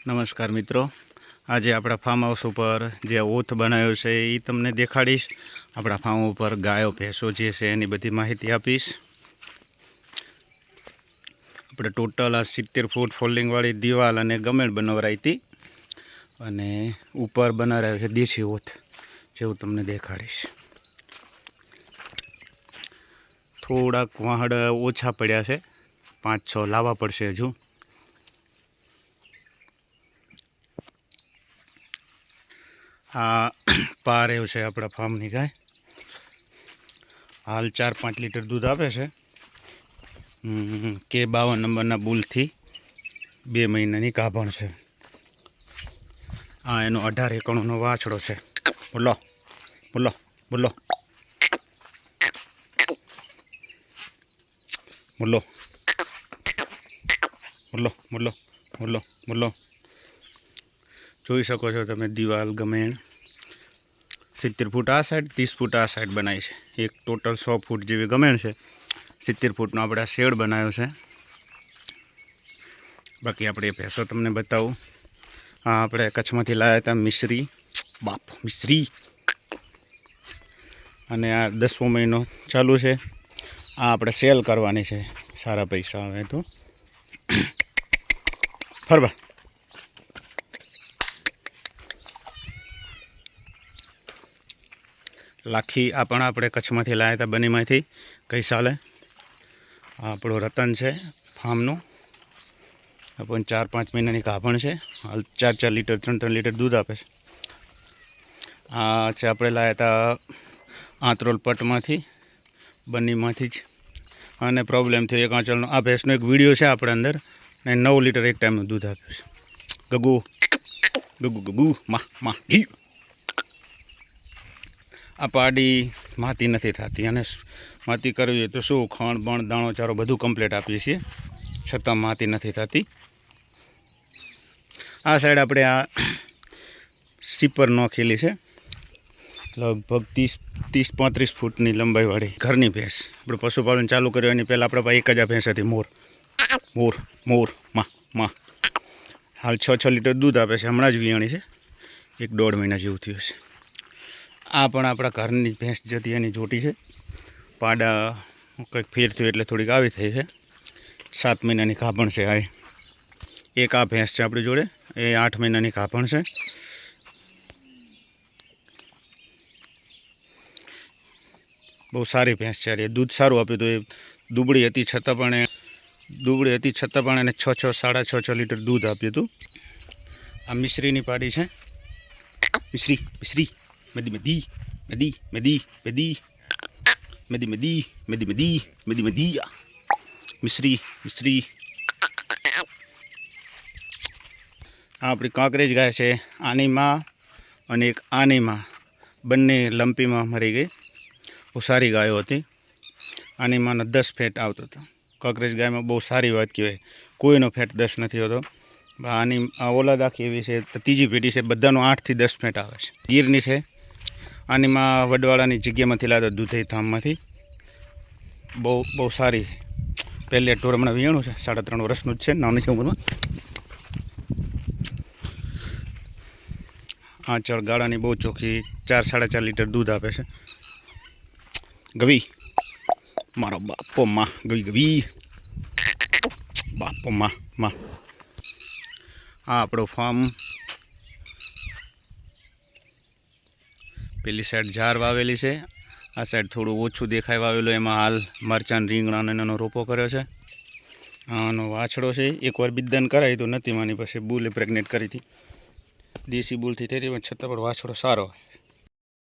નમસ્કાર મિત્રો, આજે આપણા ફાર્મ હાઉસ ઉપર જે ઓથ બનાવ્યો છે એ તમને દેખાડીશ. આપણા ફાર્મ ઉપર ગાયો ભેંસો જે છે એની બધી માહિતી આપીશ. આપણે ટોટલ આ 70 ફૂટ ફોલ્ડિંગવાળી દિવાલ અને ગમેણ બનાવરાઈ હતી અને ઉપર બનાવ્યો છે દેશી ઓથ, જેવું તમને દેખાડીશ. થોડાક વાહડ ઓછા પડ્યા છે, 5-6 લાવવા પડશે હજુ. આ પાર એવું છે આપણા ફાર્મની ગાય. હાલ 4-5 લીટર દૂધ આપે છે. કે 52 નંબરના બુલથી 2 મહિનાની ગાભણ છે. આ એનો 18 એકણનો વાછડો છે. બોલો બોલો બોલો બોલો બોલો બોલો બોલો બોલો. જોઈ શકો છો તમે દિવાલ ગમેણ 70 ફૂટ આ સાઈડ, 30 ફૂટ આ સાઈડ બનાવી છે. એક ટોટલ 100 ફૂટ જેવી ગમેણ છે. 70 ફૂટનો આપણે શેડ બનાવ્યો છે. બાકી આપણે એ ભેંસો તમને બતાવું. આ આપણે કચ્છમાંથી લાવ્યા હતા મિશ્રી, બાપ મિશ્રી. અને આ 10મો મહિનો ચાલુ છે. આ આપણે સેલ કરવાની છે, સારા પૈસા આવે તો. ફરવા લાખી આ પણ આપણે કચ્છમાંથી લાવ્યા હતા, બનીમાંથી ગઈ સાલે. આ આપણો રતન છે ફાર્મનું. આ પણ 4-5 મહિનાની ગાભણ છે. હાલ 4-4 લીટર 3-3 લીટર દૂધ આપે છે. આ છે આપણે લાવ્યા હતા આંતરોલ પટમાંથી, બનીમાંથી જ. અને પ્રોબ્લેમ થયો એક આંચળનો. આ ભેંસનો એક વિડીયો છે આપણે અંદર, અને 9 લીટર એક ટાઈમનું દૂધ આપ્યું છે. ગગુ ગગુ ગગુ મા મા ઘી. આ પાડી માતી નથી થતી, અને માતી કરવી હોય તો શું, ખણ બણ દાણો ચારો બધું કમ્પ્લીટ આપીએ છીએ, છતાં માતી નથી થતી. આ સાઈડ આપણે આ સીપર નોખેલી છે, લગભગ 30-35 ફૂટની લંબાઈવાળી ઘરની ભેંસ. આપણે પશુપાલન ચાલુ કર્યું એની પહેલાં આપણા પાસે એક જ આ ભેંસ હતી, મોર મોર મોર માં માં. હાલ 6-6 લીટર દૂધ આપે છે. હમણાં જ વિયાણી છે, 1-1.5 મહિના જેવું થયું છે. આ પણ આપણા ઘરની ભેંસ જતી એની જોટી છે. પાડા કંઈક ફેર થયું એટલે થોડીક આવી થઈ છે. 7 મહિનાની ગાભણ છે. આ એક આ ભેંસ છે આપણી જોડે, એ 8 મહિનાની ગાભણ છે. બહુ સારી ભેંસ છે. એ દૂધ સારું આપ્યું હતું. એ દુબળી હતી છતાં પણ એને 6-6 લીટર દૂધ આપ્યું હતું. આ મિશ્રીની પાડી છે. મિશ્રી મિશ્રી મદી મદી મદી મદી મદી મદી મદી મદી મદી મદી મદી મિશ્રી મિશ્રી. આ આપણી કાંકરેજ ગાય છે. આની માં અને એક આની માં બંને લંપીમાં મરી ગઈ. બહુ સારી ગાયો હતી. આની માનો 10 ફેટ આવતો હતો. કાંકરેજ ગાયમાં બહુ સારી વાત કહેવાય, કોઈનો ફેટ 10 નથી હોતો. આની આ ઓલાદ આખી એવી છે, ત્રીજી પેઢી છે, બધાનો 8 થી 10 ફેટ આવે છે. ગીરની છે. આની માં વડવાળાની જગ્યામાંથી લાવ્યો, દૂધઈ ધામમાંથી. બહુ સારી. પહેલે ટોર હમણાં વિયાણું છે, 3.5 વર્ષનું જ છે, નાની છે ઉંમરમાં. આંચળ ગાળાની બહુ ચોખ્ખી, 4-4.5 લીટર દૂધ આપે છે. ગવી મારો બાપો માં, ગવી ગવી બાપો માં માં. આ આપણો ફાર્મ. પેલી સાઈડ ઝાર વાવેલી છે, આ સાઈડ થોડું ઓછું દેખાય વાવેલું. એમાં હાલ મરચાં રીંગણાનો એનો રોપો કર્યો છે. આનો વાછડો છે. એકવાર બિદ્દન કરાવી તો નથી માની, પછી બુલે પ્રેગ્નેન્ટ કરી હતી. દેશી બુલથી થઈ હતી, પણ છતાં પણ વાછડો સારો હોય.